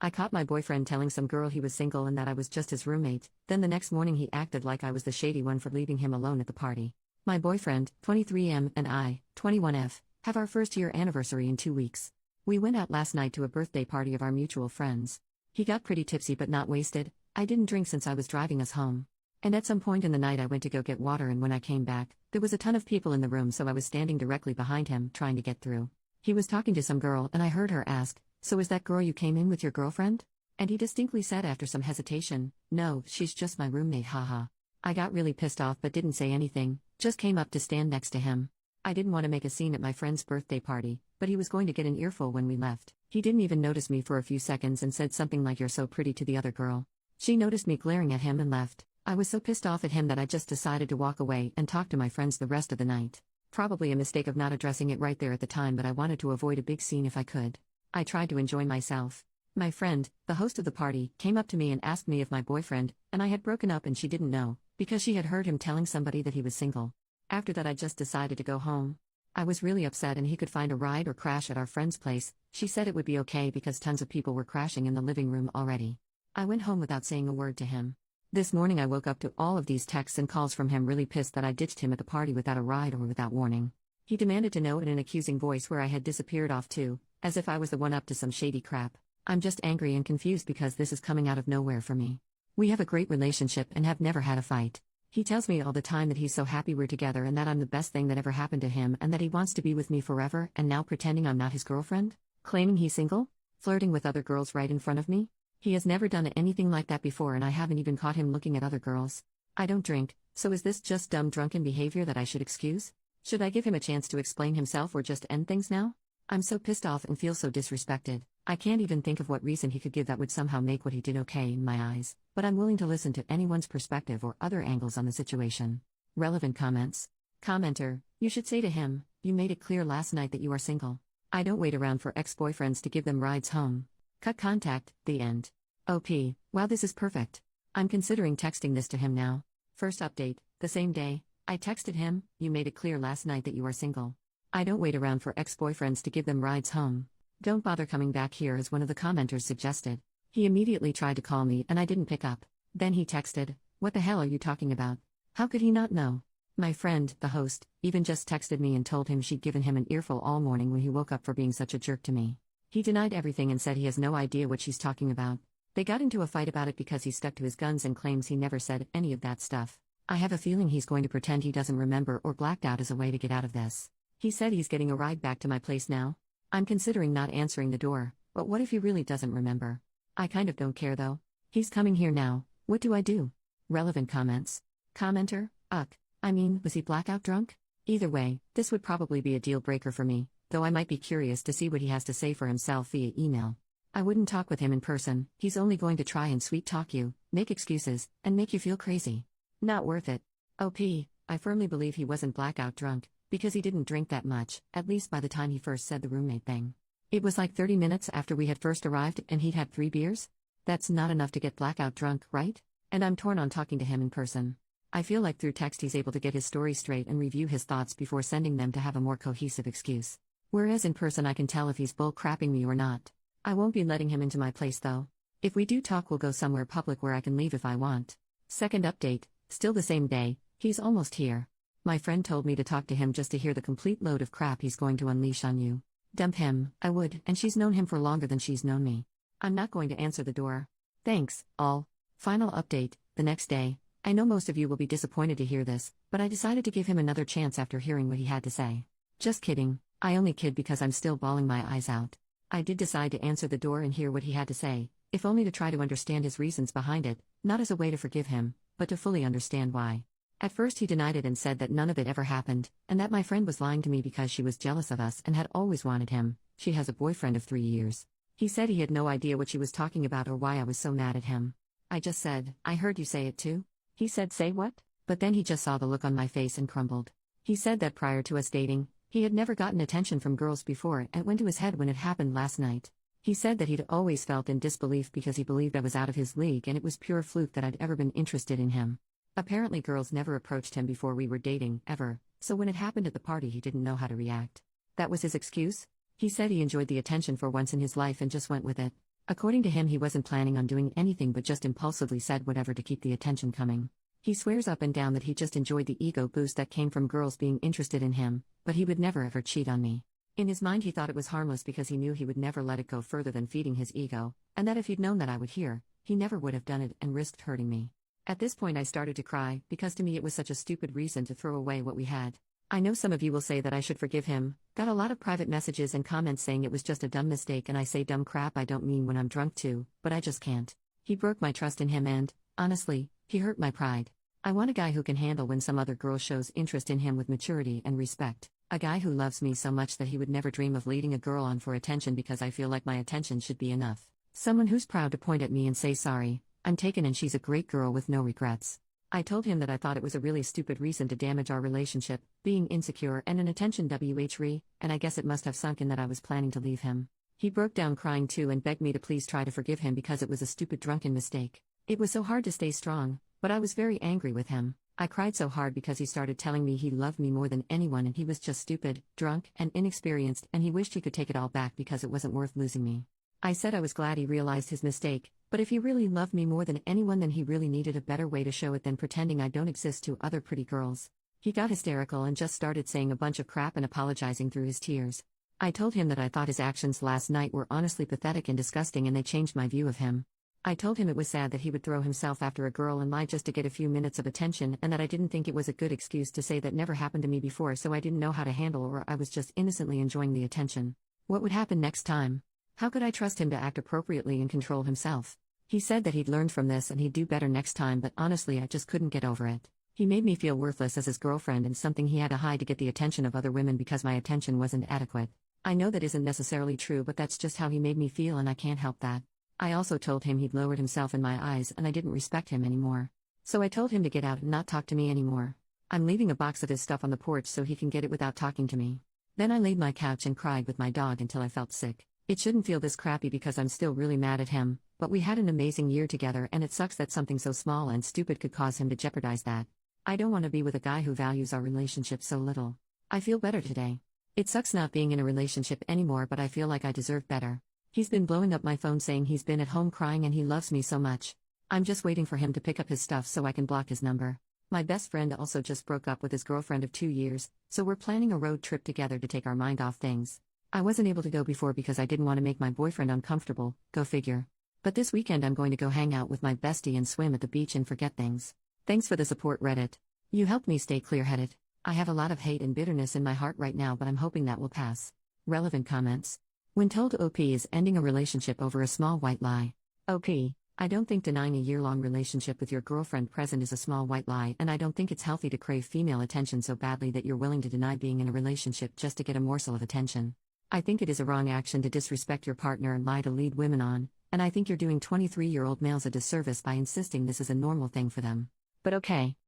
I caught my boyfriend telling some girl he was single and that I was just his roommate. Then the next morning he acted like I was the shady one for leaving him alone at the party. My boyfriend, 23M, and I, 21F, have our first year anniversary in 2 weeks. We went out last night to a birthday party of our mutual friends. He got pretty tipsy but not wasted. I didn't drink since I was driving us home. And at some point in the night I went to go get water, and when I came back, there was a ton of people in the room, so I was standing directly behind him, trying to get through. He was talking to some girl and I heard her ask, "So is that girl you came in with your girlfriend?" And he distinctly said after some hesitation, "No, she's just my roommate, haha." I got really pissed off but didn't say anything, just came up to stand next to him. I didn't want to make a scene at my friend's birthday party, but he was going to get an earful when we left. He didn't even notice me for a few seconds and said something like, "You're so pretty," to the other girl. She noticed me glaring at him and left. I was so pissed off at him that I just decided to walk away and talk to my friends the rest of the night. Probably a mistake of not addressing it right there at the time, but I wanted to avoid a big scene if I could. I tried to enjoy myself. My friend, the host of the party, came up to me and asked me if my boyfriend and I had broken up, and she didn't know, because she had heard him telling somebody that he was single. After that I just decided to go home. I was really upset and he could find a ride or crash at our friend's place. She said it would be okay because tons of people were crashing in the living room already. I went home without saying a word to him. This morning I woke up to all of these texts and calls from him, really pissed that I ditched him at the party without a ride or without warning. He demanded to know in an accusing voice where I had disappeared off to, as if I was the one up to some shady crap. I'm just angry and confused because this is coming out of nowhere for me. We have a great relationship and have never had a fight. He tells me all the time that he's so happy we're together and that I'm the best thing that ever happened to him and that he wants to be with me forever, and now pretending I'm not his girlfriend? Claiming he's single? Flirting with other girls right in front of me? He has never done anything like that before, and I haven't even caught him looking at other girls. I don't drink, so is this just dumb drunken behavior that I should excuse? Should I give him a chance to explain himself or just end things now? I'm so pissed off and feel so disrespected. I can't even think of what reason he could give that would somehow make what he did okay in my eyes, but I'm willing to listen to anyone's perspective or other angles on the situation. Relevant comments. Commenter, you should say to him, "You made it clear last night that you are single. I don't wait around for ex-boyfriends to give them rides home. Cut contact, the end." OP, wow, this is perfect. I'm considering texting this to him now. First update, the same day, I texted him, "You made it clear last night that you are single. I don't wait around for ex-boyfriends to give them rides home. Don't bother coming back here," as one of the commenters suggested. He immediately tried to call me and I didn't pick up. Then he texted, "What the hell are you talking about?" How could he not know? My friend, the host, even just texted me and told him she'd given him an earful all morning when he woke up for being such a jerk to me. He denied everything and said he has no idea what she's talking about. They got into a fight about it because he stuck to his guns and claims he never said any of that stuff. I have a feeling he's going to pretend he doesn't remember or blacked out as a way to get out of this. He said he's getting a ride back to my place now. I'm considering not answering the door, but what if he really doesn't remember? I kind of don't care though. He's coming here now, what do I do? Relevant comments. Commenter, I mean, was he blackout drunk? Either way, this would probably be a deal breaker for me, though I might be curious to see what he has to say for himself via email. I wouldn't talk with him in person. He's only going to try and sweet talk you, make excuses, and make you feel crazy. Not worth it. OP, I firmly believe he wasn't blackout drunk, because he didn't drink that much, at least by the time he first said the roommate thing. It was like 30 minutes after we had first arrived and he'd had 3 beers? That's not enough to get blackout drunk, right? And I'm torn on talking to him in person. I feel like through text he's able to get his story straight and review his thoughts before sending them to have a more cohesive excuse. Whereas in person I can tell if he's bull-crapping me or not. I won't be letting him into my place though. If we do talk, we'll go somewhere public where I can leave if I want. Second update, still the same day, he's almost here. My friend told me to talk to him just to hear the complete load of crap he's going to unleash on you. Dump him, I would, and she's known him for longer than she's known me. I'm not going to answer the door. Thanks, all. Final update, the next day. I know most of you will be disappointed to hear this, but I decided to give him another chance after hearing what he had to say. Just kidding, I only kid because I'm still bawling my eyes out. I did decide to answer the door and hear what he had to say, if only to try to understand his reasons behind it, not as a way to forgive him, but to fully understand why. At first he denied it and said that none of it ever happened, and that my friend was lying to me because she was jealous of us and had always wanted him. She has a boyfriend of 3 years. He said he had no idea what she was talking about or why I was so mad at him. I just said, "I heard you say it too." He said, "Say what?" But then he just saw the look on my face and crumbled. He said that prior to us dating, he had never gotten attention from girls before, and it went to his head when it happened last night. He said that he'd always felt in disbelief because he believed I was out of his league and it was pure fluke that I'd ever been interested in him. Apparently girls never approached him before we were dating, ever, so when it happened at the party he didn't know how to react. That was his excuse? He said he enjoyed the attention for once in his life and just went with it. According to him, he wasn't planning on doing anything but just impulsively said whatever to keep the attention coming. He swears up and down that he just enjoyed the ego boost that came from girls being interested in him, but he would never ever cheat on me. In his mind, he thought it was harmless because he knew he would never let it go further than feeding his ego, and that if he'd known that I would hear, he never would have done it and risked hurting me. At this point I started to cry, because to me it was such a stupid reason to throw away what we had. I know some of you will say that I should forgive him. Got a lot of private messages and comments saying it was just a dumb mistake, and I say dumb crap I don't mean when I'm drunk too, but I just can't. He broke my trust in him and, honestly, he hurt my pride. I want a guy who can handle when some other girl shows interest in him with maturity and respect. A guy who loves me so much that he would never dream of leading a girl on for attention because I feel like my attention should be enough. Someone who's proud to point at me and say sorry, I'm taken and she's a great girl with no regrets. I told him that I thought it was a really stupid reason to damage our relationship, being insecure and an attention whore, and I guess it must have sunk in that I was planning to leave him. He broke down crying too and begged me to please try to forgive him because it was a stupid drunken mistake. It was so hard to stay strong, but I was very angry with him. I cried so hard because he started telling me he loved me more than anyone and he was just stupid, drunk, and inexperienced, and he wished he could take it all back because it wasn't worth losing me. I said I was glad he realized his mistake, but if he really loved me more than anyone, then he really needed a better way to show it than pretending I don't exist to other pretty girls. He got hysterical and just started saying a bunch of crap and apologizing through his tears. I told him that I thought his actions last night were honestly pathetic and disgusting, and they changed my view of him. I told him it was sad that he would throw himself after a girl and lie just to get a few minutes of attention, and that I didn't think it was a good excuse to say that never happened to me before, so I didn't know how to handle, or I was just innocently enjoying the attention. What would happen next time? How could I trust him to act appropriately and control himself? He said that he'd learned from this and he'd do better next time, but honestly I just couldn't get over it. He made me feel worthless as his girlfriend and something he had to hide to get the attention of other women because my attention wasn't adequate. I know that isn't necessarily true, but that's just how he made me feel and I can't help that. I also told him he'd lowered himself in my eyes and I didn't respect him anymore. So I told him to get out and not talk to me anymore. I'm leaving a box of his stuff on the porch so he can get it without talking to me. Then I laid my couch and cried with my dog until I felt sick. It shouldn't feel this crappy because I'm still really mad at him, but we had an amazing year together and it sucks that something so small and stupid could cause him to jeopardize that. I don't want to be with a guy who values our relationship so little. I feel better today. It sucks not being in a relationship anymore, but I feel like I deserve better. He's been blowing up my phone saying he's been at home crying and he loves me so much. I'm just waiting for him to pick up his stuff so I can block his number. My best friend also just broke up with his girlfriend of 2 years, so we're planning a road trip together to take our mind off things. I wasn't able to go before because I didn't want to make my boyfriend uncomfortable, go figure. But this weekend I'm going to go hang out with my bestie and swim at the beach and forget things. Thanks for the support, Reddit. You helped me stay clear-headed. I have a lot of hate and bitterness in my heart right now, but I'm hoping that will pass. Relevant comments. When told OP is ending a relationship over a small white lie. OP, I don't think denying a year-long relationship with your girlfriend present is a small white lie, and I don't think it's healthy to crave female attention so badly that you're willing to deny being in a relationship just to get a morsel of attention. I think it is a wrong action to disrespect your partner and lie to lead women on, and I think you're doing 23-year-old males a disservice by insisting this is a normal thing for them. But okay.